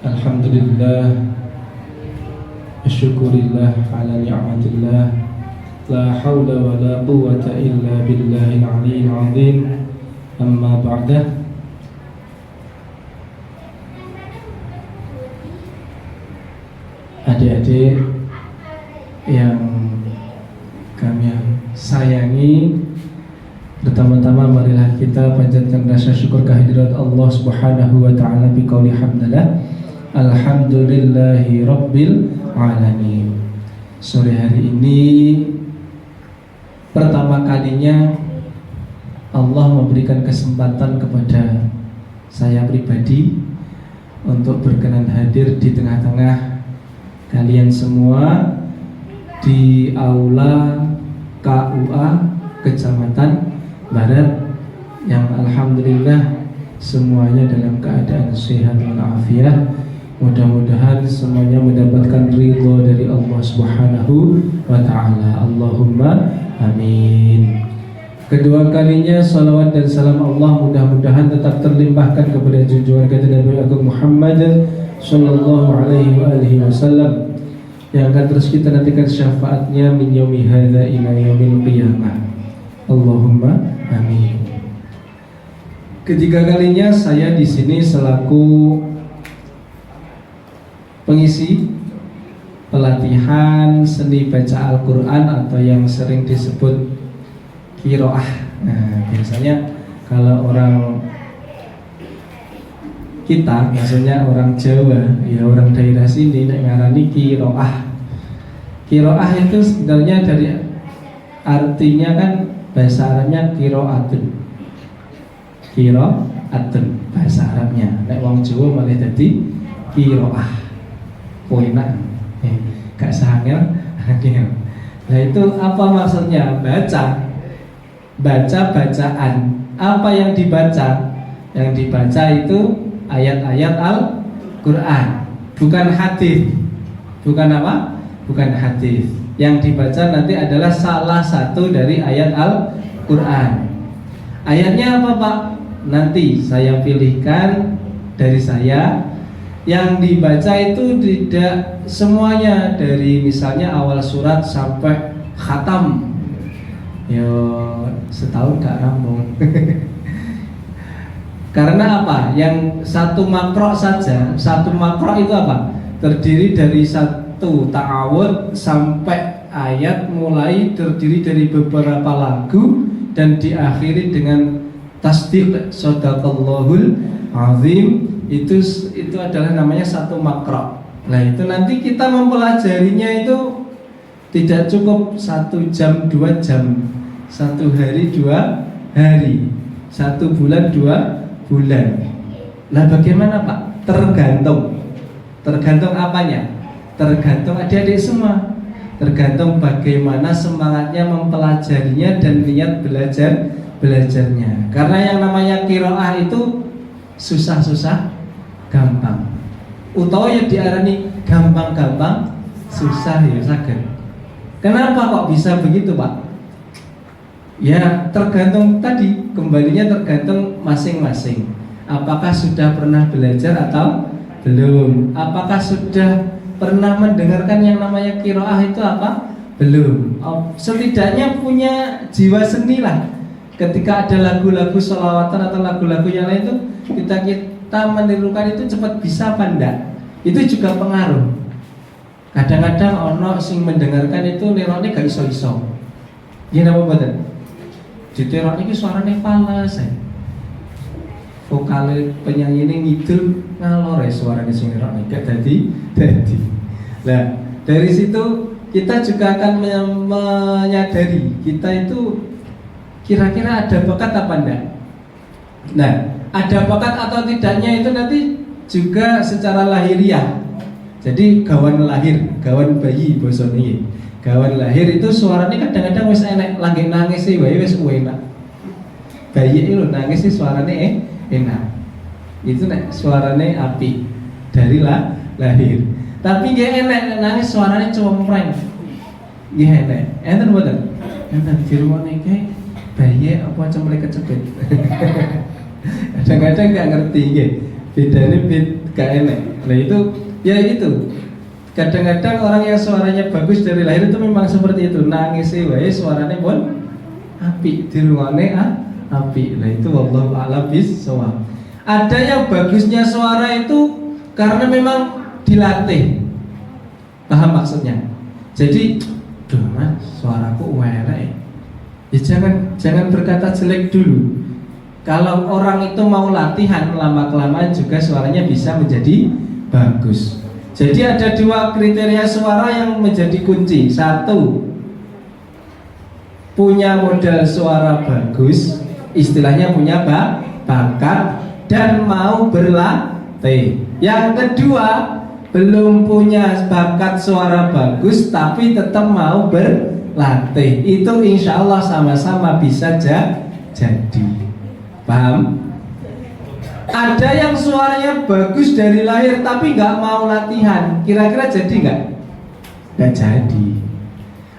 Alhamdulillah, syukurillah ala ni'matillah, la hawla wa la quwwata illa billahil aliyyil azim. Amma ba'da. Adik-adik yang kami sayangi, pertama-tama marilah kita panjatkan rasa syukur kehadirat Allah Subhanahu wa taala biqauli hamdalah alhamdulillahi rabbil alamin. Sore hari ini pertama kalinya Allah memberikan kesempatan kepada saya pribadi untuk berkenan hadir di tengah-tengah kalian semua di aula KUA Kecamatan Barat yang alhamdulillah semuanya dalam keadaan sehat walafiat. Mudah-mudahan semuanya mendapatkan ridho dari Allah Subhanahu wa ta'ala. Allahumma amin. Kedua kalinya salawat dan salam Allah mudah-mudahan tetap terlimpahkan kepada junjungan kita Nabi Agung Muhammad sallallahu alaihi wasallam yang akan terus kita nantikan syafaatnya min yaumi hadza ila yaumil qiyamah. Allahumma amin. Ketiga kalinya saya di sini selaku pengisi pelatihan seni baca Al-Quran atau yang sering disebut qiraah. Nah, biasanya kalau orang kita, maksudnya orang Jawa, ya orang daerah sini ngarani qiraah. Qiraah itu sebenarnya dari artinya kan bahasa Arabnya qiraatun. Qiraatun bahasa Arabnya. Nek wong Jawa malah dadi qiraah. Poinak, gak sangel. Nah itu apa maksudnya? Baca bacaan. Apa yang dibaca? Yang dibaca itu ayat-ayat Al-Quran, bukan hadis. Bukan apa? Bukan hadis. Yang dibaca nanti adalah salah satu dari ayat Al-Quran. Ayatnya apa Pak? Nanti saya pilihkan dari saya. Yang dibaca itu tidak semuanya, dari misalnya awal surat sampai khatam. Yo setahun gak rampung. Karena apa? Yang satu makro saja. Satu makro itu apa? Terdiri dari satu ta'awud sampai ayat, mulai terdiri dari beberapa lagu dan diakhiri dengan tasdiq shadaqallahul azim. Itu adalah namanya satu makro. Nah itu nanti kita mempelajarinya itu tidak cukup 1 jam 2 jam, 1 hari 2 hari, 1 bulan 2 bulan. Nah bagaimana Pak? Tergantung apanya? Tergantung adik-adik semua. Tergantung bagaimana semangatnya mempelajarinya dan niat belajarnya. Karena yang namanya qiraah itu susah-susah gampang, utawa yang diarani gampang-gampang susah ya saged. Kenapa kok bisa begitu Pak? Ya tergantung tadi, kembalinya tergantung masing-masing. Apakah sudah pernah belajar atau belum? Apakah sudah pernah mendengarkan yang namanya qiraah itu apa? Belum. Setidaknya punya jiwa seni lah. Ketika ada lagu-lagu sholawatan atau lagu-lagu yang lain itu kita menirukan itu cepat bisa apa enggak? Itu juga pengaruh. Kadang-kadang ono sing mendengarkan itu nirone gak iso-iso. Gini apa mboten? Diterok iki suarane fals. Vokal penyanyi ini ngidul ngalor ya suaranya sing nirone gak dadi. Nah, dari situ kita juga akan menyadari kita itu kira-kira ada bakat apa enggak. Nah, ada bakat atau tidaknya itu nanti juga secara lahiriah. Jadi gawan lahir, gawan bayi basa niki. Gawan lahir itu suaranya kadang-kadang wis enek, lagi nangis sih wae wis enak. Bayi itu nangis sih suaranya enak. Itu nek suaranya api dari lahir. Tapi dia enek nangis suaranya cempreng. Nggih enek. Enten mboten? Enten di rumah niki bayi apa cempreng kecepet. Kadang-kadang nggak ngerti nggih. Bedanya gak enak. Nah itu, ya itu. Kadang-kadang orang yang suaranya bagus dari lahir itu memang seperti itu. Nangis wae suaranya pun api, dirungane api. Nah itu wallahu a'lam bishawab. Ada yang bagusnya suara itu karena memang dilatih. Paham maksudnya? Jadi, duh mas, suaraku elek. Ya jangan berkata jelek dulu. Kalau orang itu mau latihan, lama-kelamaan juga suaranya bisa menjadi bagus. Jadi ada dua kriteria suara yang menjadi kunci. Satu, punya modal suara bagus, istilahnya punya bakat dan mau berlatih. Yang kedua, belum punya bakat suara bagus tapi tetap mau berlatih. Itu insya Allah sama-sama bisa jadi. Paham? Ada yang suaranya bagus dari lahir tapi nggak mau latihan, kira-kira jadi nggak? Nggak jadi.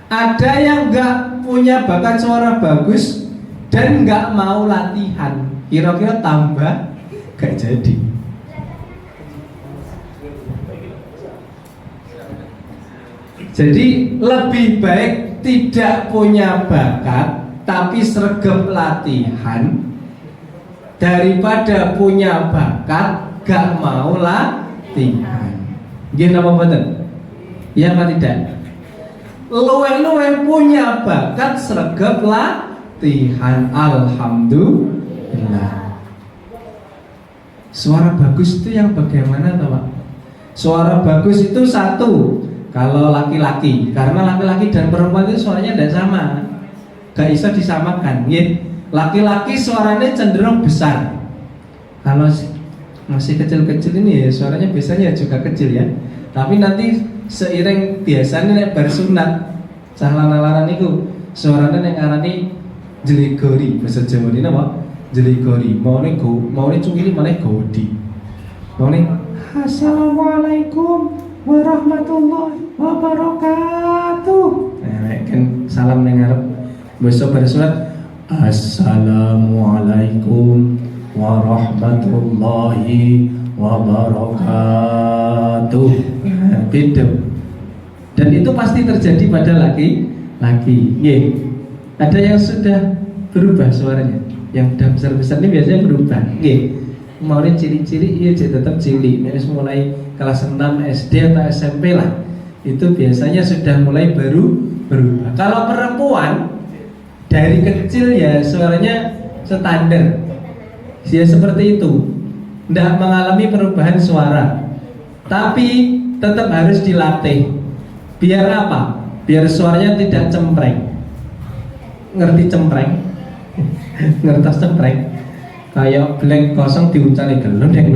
Ada yang nggak punya bakat suara bagus dan nggak mau latihan, kira-kira tambah nggak jadi. Jadi lebih baik tidak punya bakat tapi sregep latihan daripada punya bakat gak mau latihan. Gini apa betul? Ya apa tidak? Luwe-luwe punya bakat sregep latihan. Alhamdulillah. Suara bagus itu yang bagaimana Pak? Suara bagus itu satu, kalau laki-laki, karena laki-laki dan perempuan itu suaranya tidak sama, gak bisa disamakan. Laki-laki suaranya cenderung besar. Kalau masih kecil-kecil ini ya suaranya biasanya juga kecil ya. Tapi nanti seiring biasanya nek bersunat cah lanang-lanang niku suaranya nek ngarani jeligori, bahasa Jawa ini apa? Jeligori. Maune cungkili maneh godi. Maune Assalamualaikum warahmatullahi wabarakatuh. Kan salam ning ngarep. Besok bersunat Assalamualaikum warahmatullahi wabarakatuh. Beda. Dan itu pasti terjadi pada laki-laki. Ada yang sudah berubah suaranya. Yang udah besar-besar ini biasanya berubah. Maunya ciri-ciri tetap cilik. Mulai kelas 6 SD atau SMP lah. Itu biasanya sudah mulai berubah. Kalau perempuan dari kecil ya suaranya standar, ya seperti itu, tidak mengalami perubahan suara, tapi tetap harus dilatih. Biar apa? Biar suaranya tidak cempreng. Ngerti cempreng? Ngertos cempreng? Kayak blank kosong diuncali gelundeng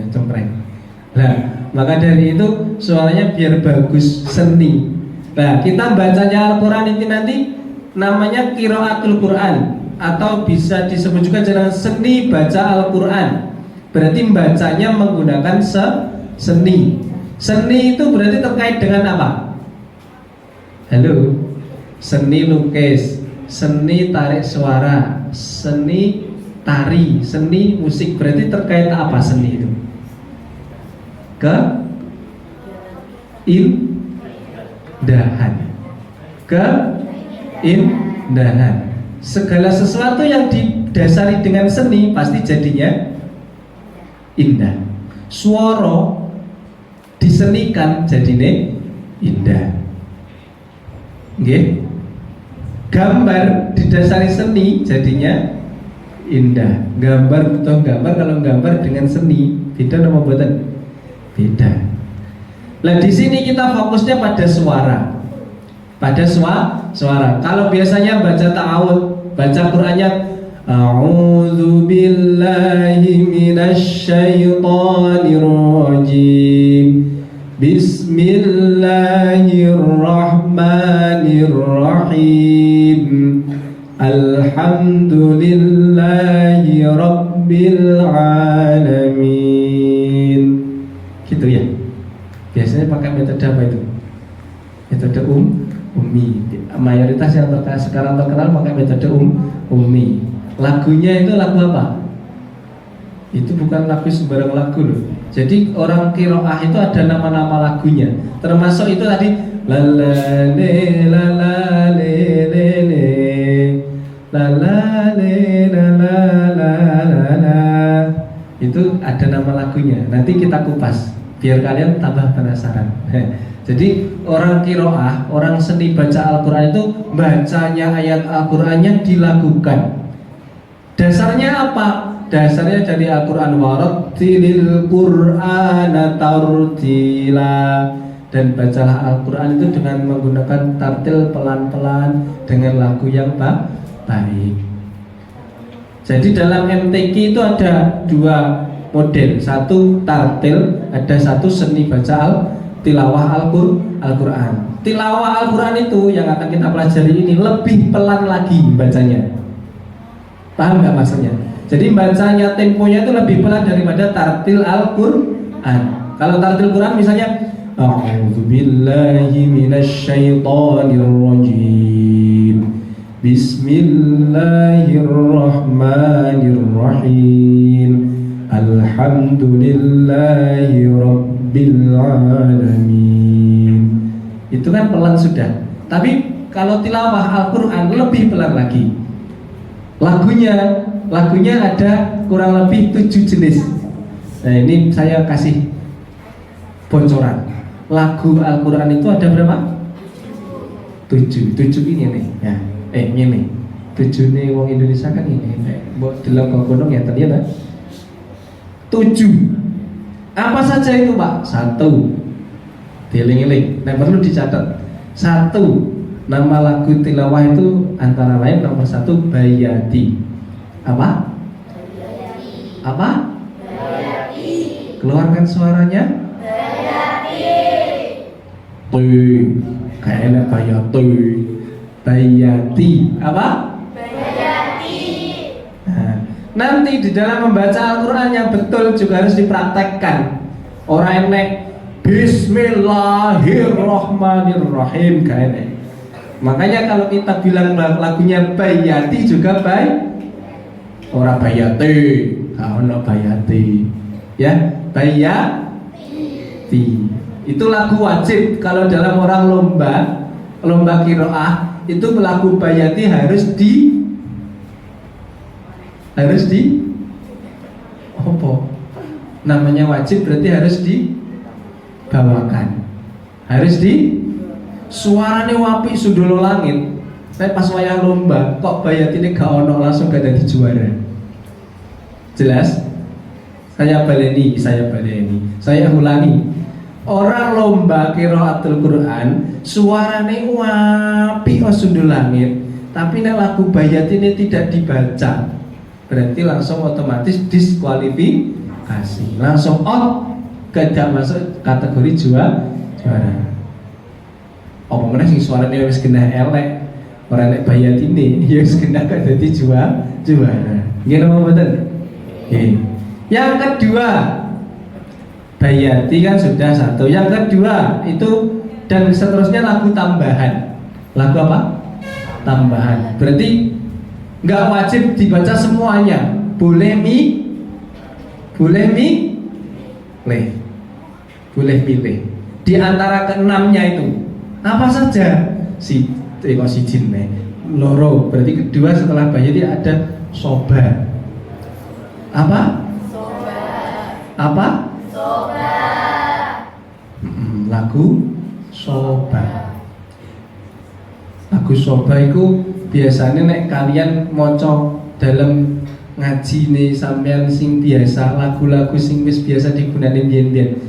cempreng. Nah, maka dari itu suaranya biar bagus, seni. Nah, kita bacanya Al-Quran ini nanti namanya qiraatul Quran, atau bisa disebut juga dengan seni baca Al-Quran. Berarti bacanya menggunakan seni. Seni itu berarti terkait dengan apa? Halo? Seni lukis, seni tarik suara, seni tari, seni musik. Berarti terkait apa seni itu? Keindahan. Segala sesuatu yang didasari dengan seni pasti jadinya indah. Suara disenikan jadinya indah. Gambar didasari seni jadinya indah. Gambar butuh gambar, kalau gambar dengan seni beda nama buatan beda. Nah di sini kita fokusnya pada suara. Pada suara. Kalau biasanya baca ta'awud, baca Qur'annya A'udzu billahi minasyaitonir rajim. Bismillahirrahmanirrahim. Alhamdulillahi rabbil alamin. Gitu ya. Biasanya pakai metode apa itu? Metode ummi. Mayoritas yang sekarang terkenal pakai metode ummi. Lagunya itu lagu apa? Itu bukan lagu sembarang lagu loh. Jadi orang qiraah itu ada nama-nama lagunya. Termasuk itu tadi la la le la la le le le la la le la la la la la. Itu ada nama lagunya. Nanti kita kupas biar kalian tambah penasaran. Jadi orang qiraah, orang seni baca Al-Quran itu bacanya ayat Al-Quran yang dilakukan. Dasarnya apa? Dasarnya dari Al-Quran, warattilil Qur'ana tartila, dan bacalah Al-Quran itu dengan menggunakan tartil pelan-pelan dengan lagu yang baik. Jadi dalam MTQ itu ada dua model, satu tartil, ada satu seni baca tilawah Al-Quran. Tilawah Al-Quran itu yang akan kita pelajari ini lebih pelan lagi bacanya. Paham nggak maksudnya? Jadi bacanya temponya itu lebih pelan daripada tartil Al-Quran. Kalau tartil Quran misalnya A'udzubillahi minasyaitonirrajim, Bismillahirrahmanirrahim, Alhamdulillahi Rabbil Alamin. Itu kan pelan sudah. Tapi kalau tilawah Al-Quran lebih pelan lagi. Lagunya ada kurang lebih 7 jenis. Nah ini saya kasih bocoran. Lagu Al-Quran itu ada berapa? 7 ini nih ya. Ini 7 nih wong Indonesia kan ini. Mbok delok kok gunung ya ternyata 7. Apa saja itu Pak? 1. Dieling-eling. Nah perlu dicatat. 1. Nama lagu tilawah itu antara lain nomor 1 Bayati. Apa? Bayati. Apa? Bayati. Keluarkan suaranya. Bayati. Tuh, kayaknya Bayati. Bayati. Apa? Bayati. Nah, nanti di dalam membaca Al-Quran yang betul juga harus dipraktekkan. Orang enek Bismillahirrahmanirrahim kayaknya. Makanya kalau kita bilang lagunya Bayati juga baik. Orang Bayati, ono Bayati. Ya, Bayati. Itu lagu wajib kalau dalam orang lomba qiraah itu lagu Bayati harus di apa? Namanya wajib berarti harus dibawakan. Harus suaranya wapi sundolo langit. Saya pas wayang lomba kok Bayati ini gak ono langsung gak jadi juara. Jelas? Saya baleni. Saya ulangi. Orang lomba qiraatul Quran suaranya wapi sundolo langit, tapi nek lagu Bayati ini tidak dibaca, berarti langsung otomatis diskualifikasi. Langsung out, gak masuk kategori juara. Apa meneh sing suarane wis kena elek, ora nek Bayati ini ya wis kena gak dadi juara. Nggih napa mboten? Nggih. Yang kedua, Bayati kan sudah 1. Yang kedua itu dan seterusnya lagu tambahan. Lagu apa? Tambahan. Berarti nggak wajib dibaca semuanya. Boleh milih. Di antara keenamnya itu apa saja? Si jin loro. Berarti kedua setelah Bayati ada Soba. Apa? Soba. Apa? Soba. Lagu Soba. Lagu Soba itu biasanya nek kalian moco dalam ngaji nih sampean sing biasa lagu-lagu sing wis biasa digunakan biyen-biyen.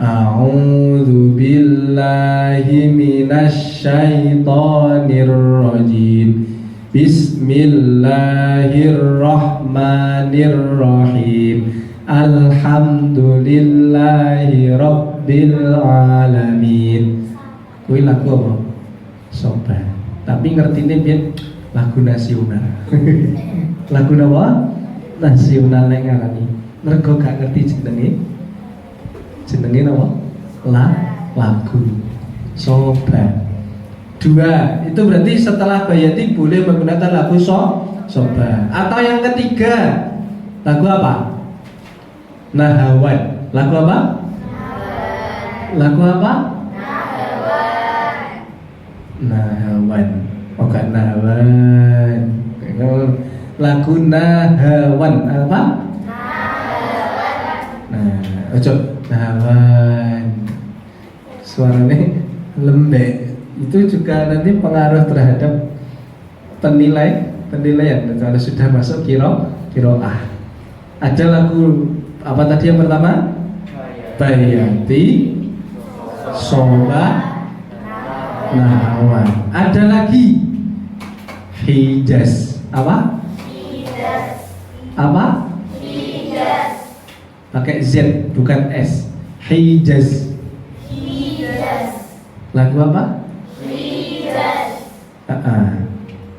A'udzu billahi minasyaitonir rajim. Bismillahirrahmanirrahim. Alhamdulillahi Rabbil Alamin. Kuwi lagu apa? Soba. Tapi ngertine piye? Lagu nasional. Lagu apa? Nasional nek ngarani. Mergo gak ngerti jenenge. Jenenge apa? Lagu Soba. 2, itu berarti setelah Bayati boleh menggunakan lagu Soba. Atau yang ketiga, lagu apa? Nahawan. Lagu apa? Lagu apa? Nahawan. Oh kan Nahawan. Lagu Nahawan apa? Nah, ojo Nahawan. Suaranya lembek. Itu juga nanti pengaruh terhadap penilaian kalau sudah masuk kiroah. Ada lagu apa tadi yang pertama? Bayati, Soba, Nahawan. Ada lagi Hijaz. Apa? Apa? Pakai Z bukan S. Hijaz. Lagu apa?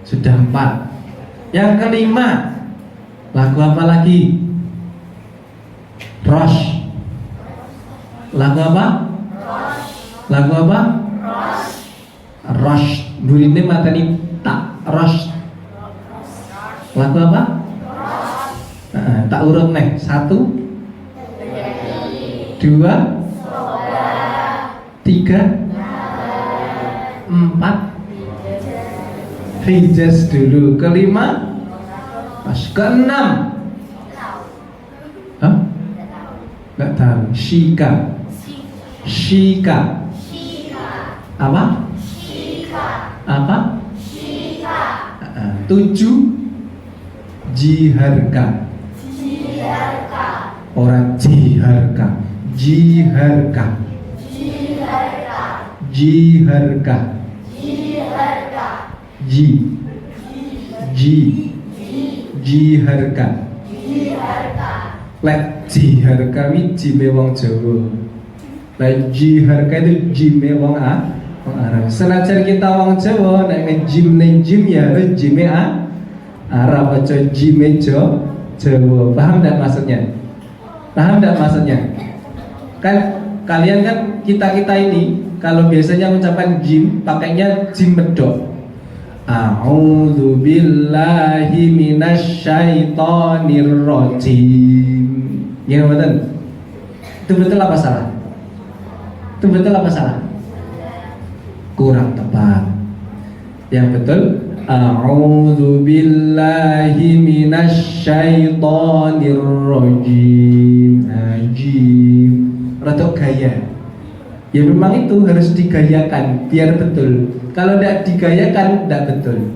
Sudah 4. Yang kelima, lagu apa lagi? Rosh. Lagu apa? Lagu apa? Rosh. Burine mateni tak Rosh. Lagu apa? Tak urut nih. 1 2 3 4 Hijaz dulu. Kelima, pas keenam. Hah? Nggak tahu. Shika. Apa? Apa? 7 Jiharka. Orang Jiharka. Jiharka. Lek jiharka wi jime wong Jawa. Lek jiharka itu jime wong Arab. Senajan kita wong Jawa nek ngejim ning jim ya harus jime Arab aja jime Jawa. Paham enggak maksudnya? Kan kalian kan kita ini kalau biasanya mengucapkan jim pakainya jim medok. A'udzu billahi minasyaitonir rajim. Ya betul. Itu betul apa salah? Kurang tepat. Yang betul a'udzu billahi minasyaitonir rajim. Rada gaya. Ya memang itu harus digayakan biar betul. Kalau tidak digayakan tidak betul.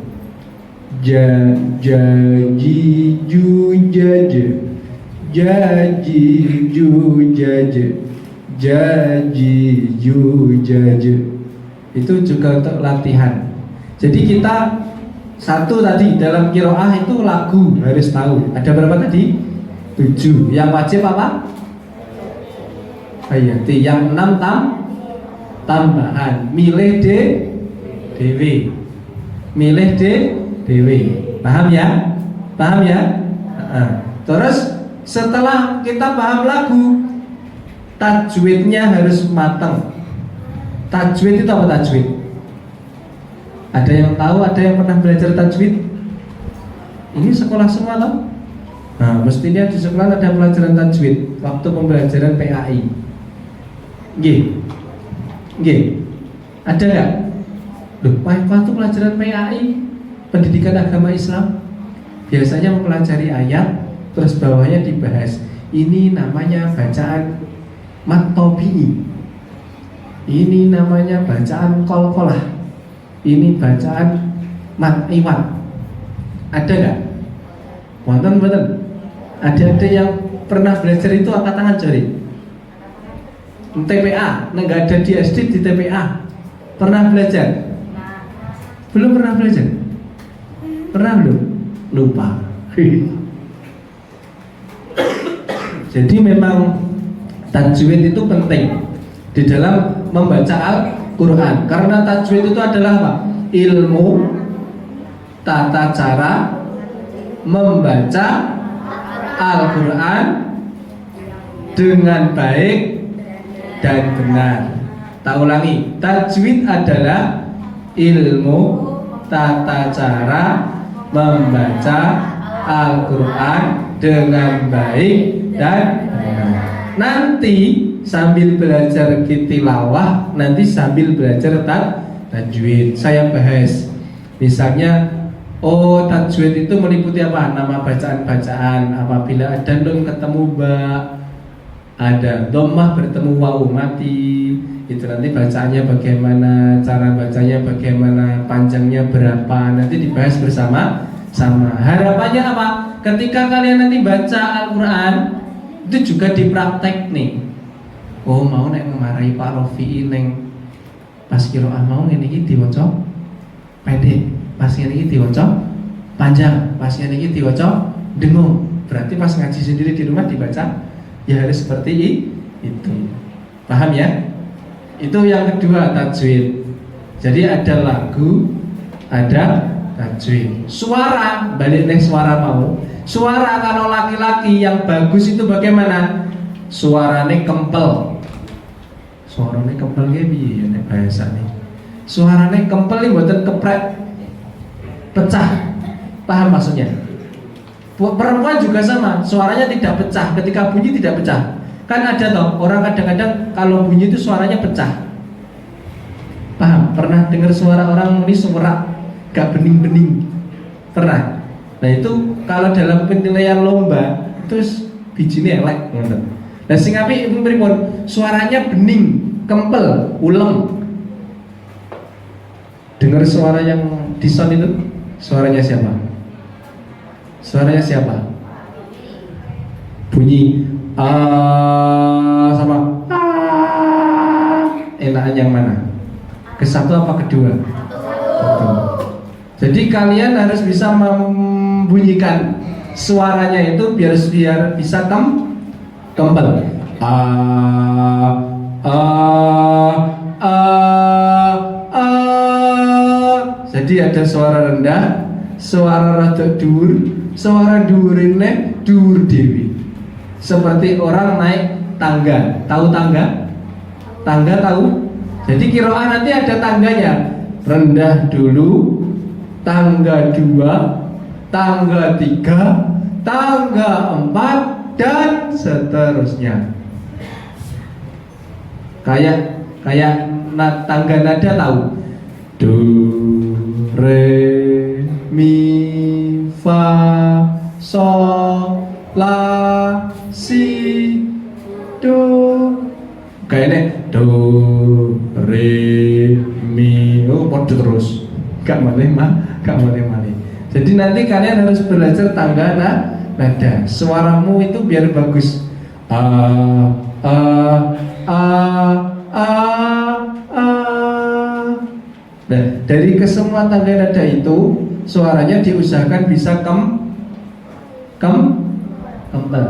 Itu juga untuk latihan. Jadi kita satu tadi dalam kiroah itu lagu harus tahu. Ada berapa tadi? 7. Yang wajib apa? Ayati. Yang 6 tambahan. Milih dewe. Paham ya? Terus setelah kita paham lagu, tajwidnya harus matang. Tajwid itu apa tajwid? Ada yang tahu? Ada yang pernah belajar tajwid? Ini sekolah semua loh. Nah, mestinya di sekolah ada pelajaran tajwid waktu pembelajaran PAI. Nggih. Ada nggak? Loh, waktu pelajaran PAI, pendidikan agama Islam, biasanya mempelajari ayat, terus bawahnya dibahas. Ini namanya bacaan mat tabi'i. Ini namanya bacaan qalqalah. Ini bacaan mat iwat. Ada nggak? Wonten mboten? Ada yang pernah belajar itu angkat tangan jari. TPA, nggak ada di SD, di TPA. Pernah belajar? Belum pernah belajar? Pernah belum? Lupa. Jadi memang tajwid itu penting di dalam membaca Al-Quran. Karena tajwid itu adalah apa? Ilmu tata cara membaca Al-Quran dengan baik dan benar. Tak ulangi, tajwid adalah ilmu tata cara membaca Al-Quran dengan baik dan benar. nanti sambil belajar tilawah, nanti sambil belajar tajwid. Saya bahas, misalnya, oh tajwid itu meliputi apa? Nama bacaan-bacaan. Apabila ada nun ketemu ba, ada dhammah bertemu wawu mati, itu nanti bacaannya bagaimana, cara bacanya bagaimana, panjangnya berapa, nanti dibahas bersama-sama. Harapannya apa? Ketika kalian nanti baca Al-Quran, itu juga dipraktek nih. Oh mau nek ngemarahi Pak Rofi neng pas kiroah mau ini diwaca pendek, pas ini diwaca panjang, pas ini diwaca dengung. Berarti pas ngaji sendiri di rumah dibaca ya harus seperti itu. Paham ya? Itu yang kedua, tajwid. Jadi ada lagu, ada tajwid. Suara, balik neng suara mau. Suara kalau laki-laki yang bagus itu bagaimana? Suaranya kempel. Suaranya kempel kayak piye ya nek bahasane. Suaranya kempel iki mboten keprek pecah. Paham maksudnya? Perempuan juga sama, suaranya tidak pecah, ketika bunyi tidak pecah. Kan ada toh, orang kadang-kadang kalau bunyi itu suaranya pecah. Paham? Pernah dengar suara orang ini suara gak bening-bening? Pernah? Nah itu kalau dalam penilaian lomba, terus bijinya elek. Nah sing apik itu pripun? Suaranya bening, kempel, ulem. Dengar suara yang di sound itu? Suaranya siapa? Suaranya siapa? Bunyi sama enakan yang mana? Ke satu apa kedua? Satu. Jadi kalian harus bisa membunyikan suaranya itu biar bisa kempel. Jadi ada suara rendah, suara rada dhuwur, suara dhuwurine dhuwur dewi. Seperti orang naik tangga. Tahu tangga? Tangga tahu? Jadi qiraah nanti ada tangganya. Rendah dulu, tangga 2, tangga 3, tangga 4 dan seterusnya. Kayak tangga nada tahu? Do, re, mi, fa, sol, la, si, do. Kayaknya do, re, mi, oh podo terus. Gak malih. Jadi nanti kalian harus belajar tangga nada. Suaramu itu biar bagus. Nah, dari kesemua tangga nada itu suaranya diusahakan bisa kempel.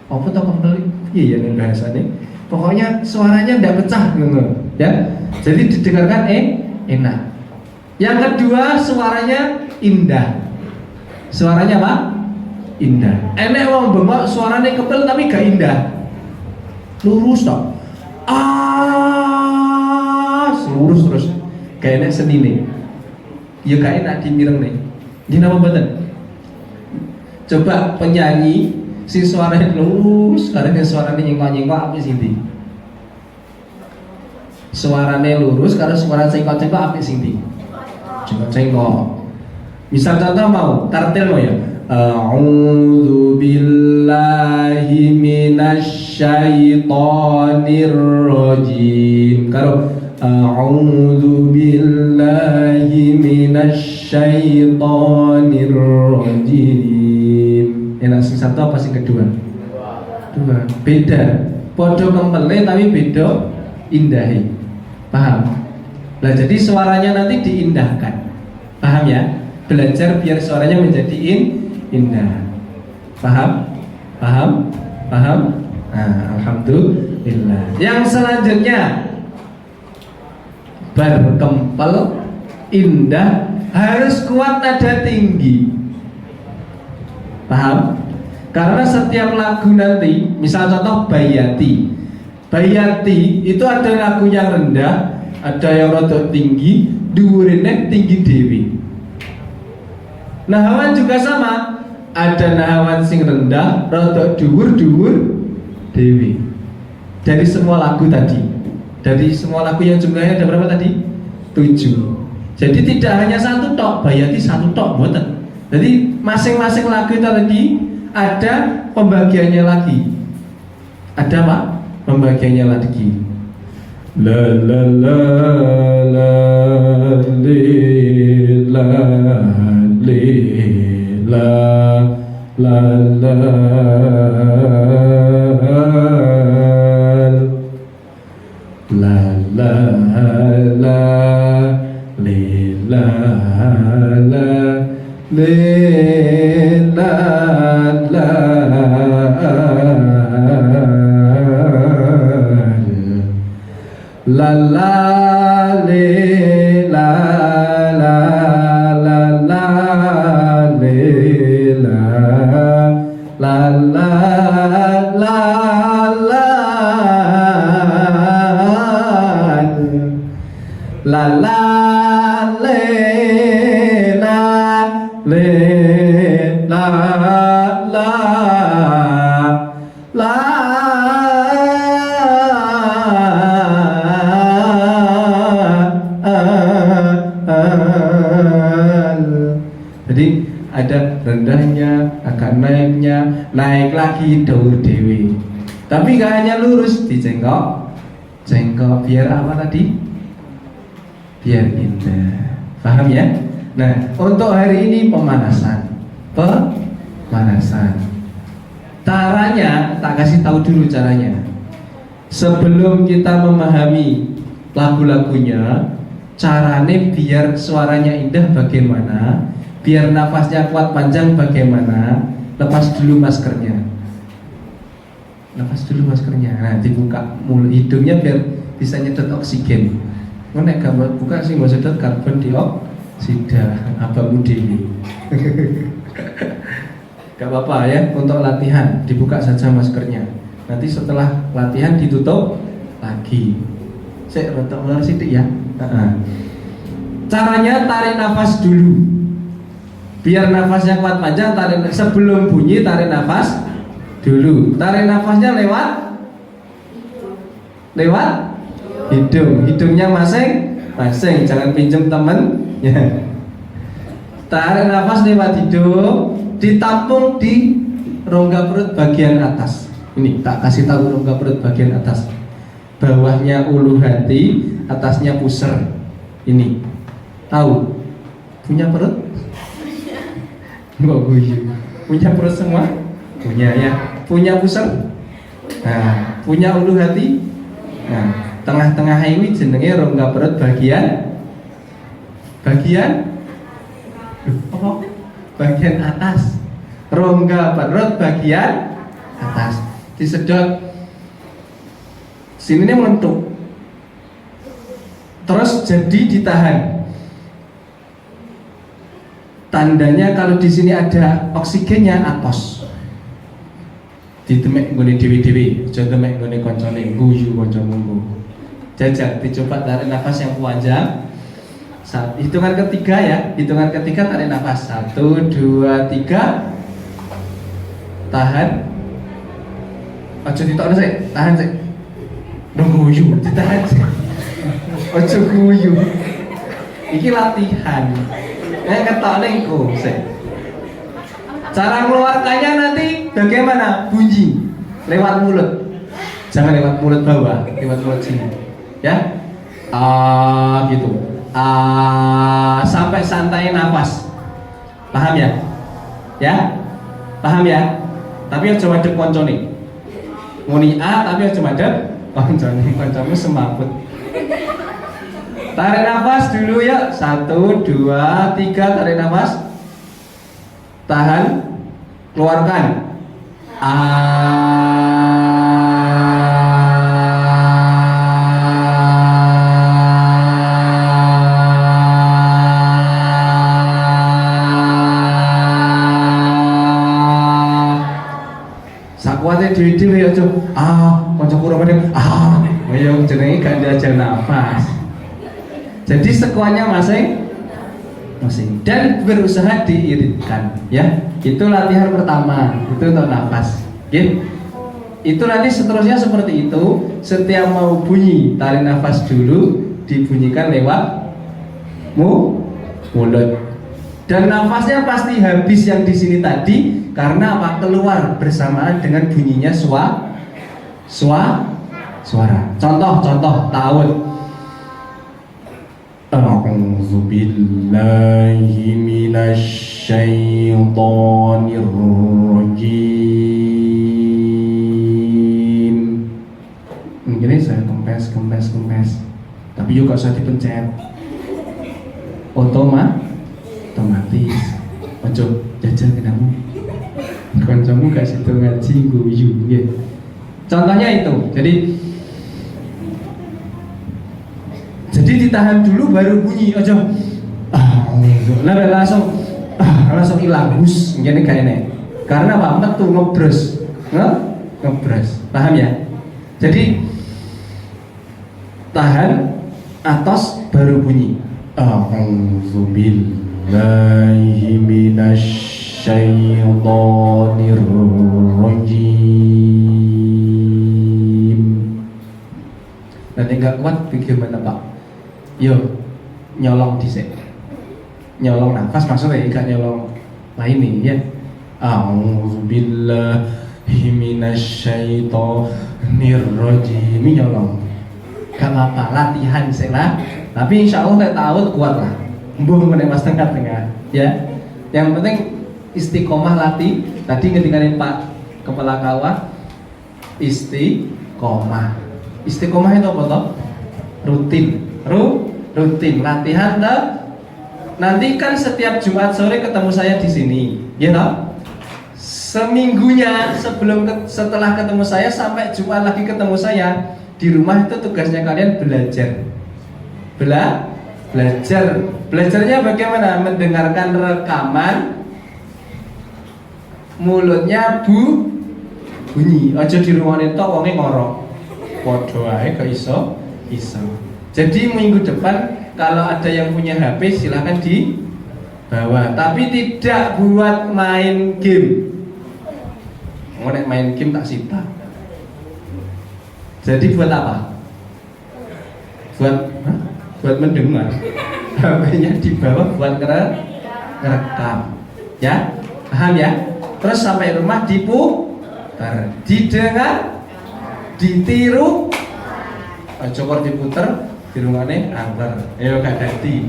Apa tau kempel? Iya ya bahasanya. Pokoknya suaranya tidak pecah gitu, ya. Jadi didengarkan enak. Yang kedua suaranya indah. Suaranya apa? Indah. Enek wong bengok suaranya kempel tapi gak indah. Lurus toh. Lurus terus. Kayak enek senine. Ya gak enak dimireng nih. Ini nama badan. Coba penyanyi si suaranya lurus, karena suaranya nyengkok-nyengkok apa sih ini? Suaranya lurus, karena suara cengkok-cengkok apa sih ini? Cengkok-cengkok. Misal contoh mau, tartil mau ya. A'udzu billahi minasyaitonir rajim. Karo a'udzu billahi minasyaitonir rajim. Enak sing satu apa sing kedua? Dua. Beda. Podo kempele tapi beda indahi. Paham? Nah jadi suaranya nanti diindahkan. Paham ya? Belajar biar suaranya menjadi indah. Paham? Nah, alhamdulillah. Yang selanjutnya berkempel indah harus kuat nada tinggi. Paham? Karena setiap lagu nanti, misal contoh Bayati itu ada lagu yang rendah, ada yang rada tinggi, dhuwurine tinggi dewi. Nahawan juga sama, ada nahawan sing rendah, rada dhuwur dewi. dari semua lagu tadi. Dari semua lagu yang jumlahnya ada berapa tadi? 7. Jadi tidak hanya satu tok, bayati satu tok, boten. Jadi masing-masing lagu itu tadi ada pembagiannya lagi. Ada apa? Pembagiannya lagi. La la la la li la li la la la la la la li la la li la la la la le la la la la le la la la la la la la le la le la la la. Jadi ada rendahnya, agak naiknya, naik lagi daur dewi. Tapi gak hanya lurus, dicengkok, cengkok biar apa tadi? Biar indah. Paham ya? Nah, untuk hari ini pemanasan. Pemanasan. Caranya, tak kasih tahu dulu caranya. Sebelum kita memahami lagu-lagunya, caranya biar suaranya indah bagaimana, biar nafasnya kuat panjang bagaimana, lepas dulu maskernya. Lepas dulu maskernya. Nah, dibuka mulut hidungnya biar bisa nyedot oksigen. Nek gambar buka sih nggak sedot karbon dioksida abang dewi. Gak apa-apa ya, untuk latihan dibuka saja maskernya. Nanti setelah latihan ditutup lagi. Saya rotok ular sidik ya. Caranya tarik nafas dulu. Biar nafasnya kuat panjang, tarik sebelum bunyi tarik nafas dulu. Tarik nafasnya lewat hidung. Hidungnya masing-masing, jangan pinjem temen ya. Tarik nafas lewat hidung, ditampung di rongga perut bagian atas. Ini tak kasih tahu rongga perut bagian atas. Bawahnya ulu hati, atasnya pusar. Ini tahu? Punya perut? Enggak guyu. Punya perut semua? Punya ya. Punya pusar? Nah, punya ulu hati? Nah, tengah-tengah ini jenenge rongga perut bagian apa? Bagian atas. Rongga perut bagian atas. Disedot. Sini melentuk. Terus jadi ditahan. Tandanya kalau di sini ada oksigennya atos. Ditemek nggone dewi-dewi, aja temek nggone koncone guyu kancamu. Jajal dicoba tarik nafas yang panjang. Hitungan ketiga ya, hitungan ketiga tarik nafas. 1, 2, 3. Tahan. Aja ditokno sik, tahan sik. Guyu, ditahan sik. Aja guyu. Iki latihan. Ketokne engko sik. Cara mengeluarkannya nanti bagaimana? Bunyi lewat mulut. Jangan lewat mulut bawah, lewat mulut sini. Ya. Gitu. Sampai santai nafas. Paham ya? Ya? Paham ya? Tapi aja madhep koncone. Muni tapi aja madhep koncone. Koncomu semaput. Tarik nafas dulu ya. 1, 2, 3. Tarik nafas. Tahan. Keluarkan. Sakwate dhewe-dhewe aja. Kancaku ora padha. Ayo jenenge gak diajar nafas. Jadi sekuatnya masing-masing dan berusaha diiritkan ya. Itu latihan pertama, itu untuk nafas. Oke. Itu nanti seterusnya seperti itu. Setiap mau bunyi tarik nafas dulu, dibunyikan lewat mulut. Dan nafasnya pasti habis yang di sini tadi karena apa? Keluar bersamaan dengan bunyinya suara. Contoh ta'awud. A'udzu billahi minasy syaithanir rajim. Ini saya kempes. Tapi juga saya dipencet. Otomatis. Ojo jajal kenamu. Kancamu gak situ ngaji guyu nggih. Contohnya itu. Jadi ditahan dulu baru bunyi. Ojo. Langsung hilang hus. Ngene gak enek. Karena apa? Metu ngebres. Paham ya? Jadi tahan atas baru bunyi. A'udzu billahi minasy syaithanir rajim. Nanti gak kuat bagaimana Pak? Yo, nyolong dhisik. Nyolong nafas maksudnya gak nyolong lain nih ya. A'udzu billahi minasy syaithanir rajim. Nyolong. Gak apa-apa, latihan sih lah. Tapi insya Allah saya tahu kuat lah. Mbuh meneh Mas tengah-tengah ya. Yang penting istiqomah latih. Tadi ketika Pak Kepala Kawah istiqomah. Istiqomah itu apa toh? Rutin latihan toh. Nanti kan setiap Jumat sore ketemu saya di sini, ya toh? Seminggunya setelah ketemu saya sampai Jumat lagi ketemu saya. Di rumah itu tugasnya kalian belajar. Belajarnya bagaimana? Mendengarkan rekaman, mulutnya bunyi. Aja di rumah itu wonge ngorok. Podo ae gak iso. Jadi minggu depan kalau ada yang punya HP silahkan dibawa. Tapi tidak buat main game. Nek main game tak sita. Jadi buat apa? Buat mendengar. HP-nya dibawa buat ngerekam. Ya? Paham ya? Terus sampai rumah diputar, didengar, ditiru. Coba diputer di rumahnya angker. Ayo gak ganti.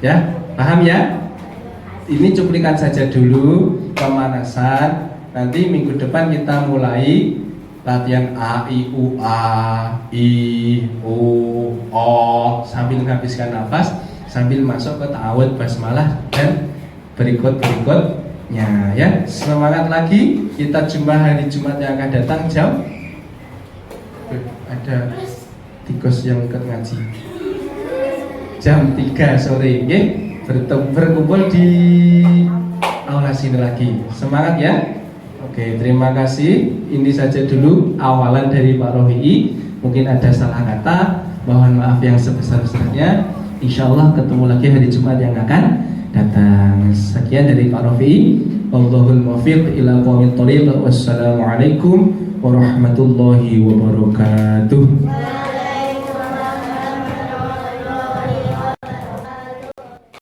Ya? Paham ya? Ini cuplikan saja dulu pemanasan. Nanti minggu depan kita mulai latihan A, I, U, A, I, U, O sambil menghabiskan nafas, sambil masuk ke ta'awud, basmalah dan berikutnya ya. Semangat lagi, kita jumpa hari Jumat yang akan datang jam ada tikus yang ikut ngaji jam 3 sore ya. Berkumpul di aula sini lagi. Semangat ya. Oke, terima kasih. Ini saja dulu awalan dari Pak Rofi'i. Mungkin ada salah kata, mohon maaf yang sebesar-besarnya. Insya Allah ketemu lagi hari Jumat yang akan datang. Sekian dari Pak Rofi'i. Wallahul muwaffiq ila aqwamit thoriq. Wassalamualaikum warahmatullahi wabarakatuh.